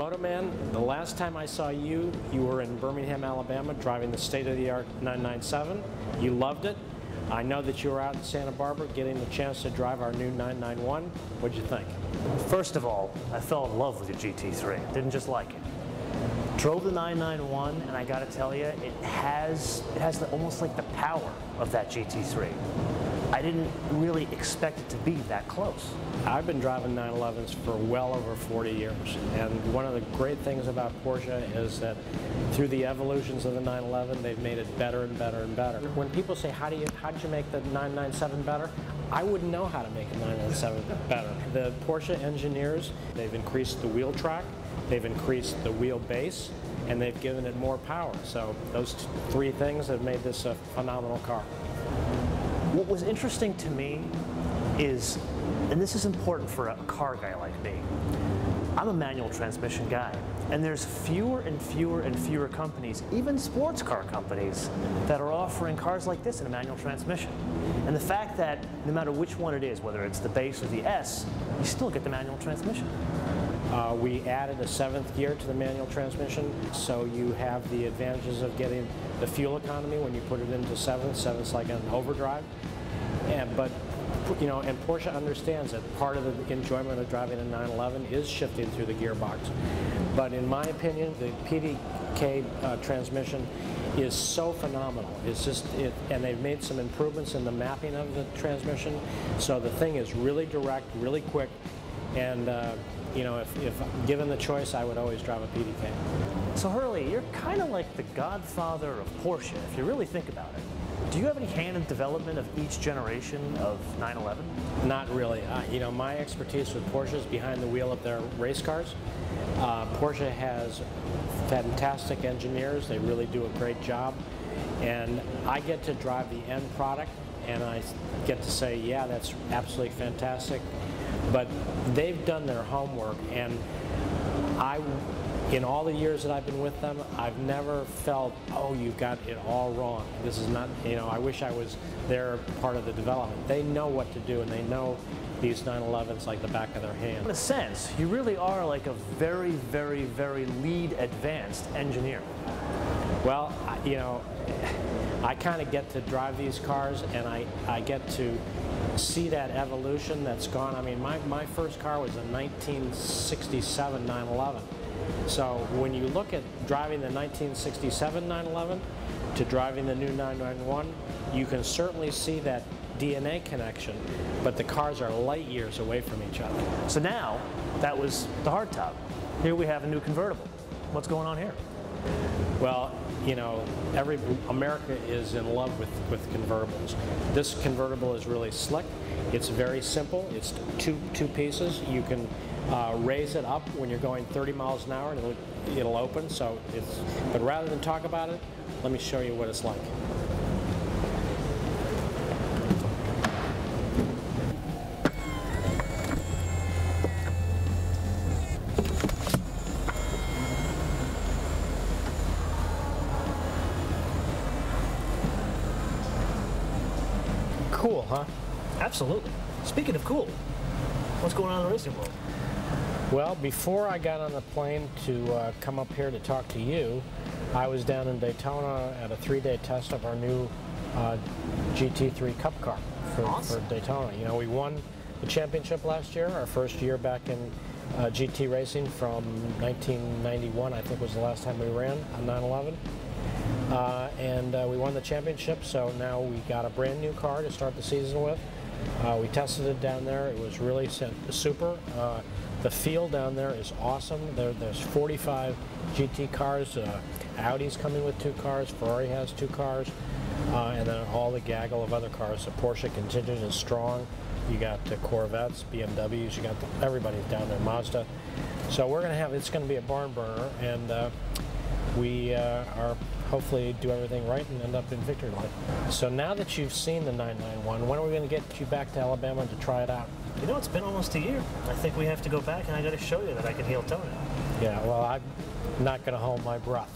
MotoMan, the last time I saw you, you were in Birmingham, Alabama, driving the state-of-the-art 997. You loved it. I know that you were out in Santa Barbara getting the chance to drive our new 991. What'd you think? First of all, I fell in love with the GT3. Didn't just like it. Drove the 991, and I got to tell you, it has almost like the power of that GT3. I didn't really expect it to be that close. I've been driving 911s for well over 40 years, and one of the great things about Porsche is that through the evolutions of the 911, they've made it better and better and better. When people say, how did you make the 997 better? I wouldn't know how to make a 997 better. The Porsche engineers, they've increased the wheel track, they've increased the wheelbase, and they've given it more power. So those three things have made this a phenomenal car. What was interesting to me is, and this is important for a car guy like me, I'm a manual transmission guy, and there's fewer and fewer and fewer companies, even sports car companies, that are offering cars like this in a manual transmission. And the fact that no matter which one it is, whether it's the base or the S, you still get the manual transmission. We added a 7th gear to the manual transmission, so you have the advantages of getting the fuel economy when you put it into 7th. 7th's like an overdrive. But you know, and Porsche understands that part of the enjoyment of driving a 911 is shifting through the gearbox. But in my opinion, the PDK transmission is so phenomenal. It's just, and they've made some improvements in the mapping of the transmission, so the thing is really direct, really quick, and you know, if given the choice, I would always drive a PDK. So Hurley, you're kind of like the godfather of Porsche, if you really think about it. Do you have any hand in development of each generation of 911? Not really. You know, my expertise with Porsche is behind the wheel of their race cars. Porsche has fantastic engineers. They really do a great job. And I get to drive the end product, and I get to say, yeah, that's absolutely fantastic. But they've done their homework, and in all the years that I've been with them, I've never felt, oh, you've got it all wrong. This is not, you know, I wish I was their part of the development. They know what to do, and they know these 911s like the back of their hand. In a sense, you really are like a very, very, very lead advanced engineer. Well, you know, I kind of get to drive these cars, and I get to see that evolution that's gone. I mean, my first car was a 1967 911. So when you look at driving the 1967 911 to driving the new 991, you can certainly see that DNA connection, but the cars are light years away from each other. So now, that was the hardtop. Here we have a new convertible. What's going on here? Well, you know, America is in love with convertibles. This convertible is really slick. It's very simple. It's two pieces. You can raise it up when you're going 30 miles an hour, and it'll open. So but rather than talk about it, let me show you what it's like. Cool, huh? Absolutely. Speaking of cool, what's going on in the racing world? Well, before I got on the plane to come up here to talk to you, I was down in Daytona at a 3-day test of our new GT3 Cup car for Daytona. You know, we won the championship last year, our first year back in GT racing from 1991, I think was the last time we ran a 911. And we won the championship, so now we got a brand new car to start the season with. We tested it down there. It was really super. The field down there is awesome. There's 45 GT cars. Audi's coming with 2 cars. Ferrari has 2 cars. And then all the gaggle of other cars. The Porsche contingent is strong. You got the Corvettes, BMWs, you got everybody's down there, Mazda. So we're going to have, it's going to be a barn burner, and we are hopefully do everything right and end up in victory lane. So now that you've seen the 991, when are we going to get you back to Alabama to try it out? You know, it's been almost a year. I think we have to go back, and I got to show you that I can heel toe now. Yeah, well, I'm not going to hold my breath.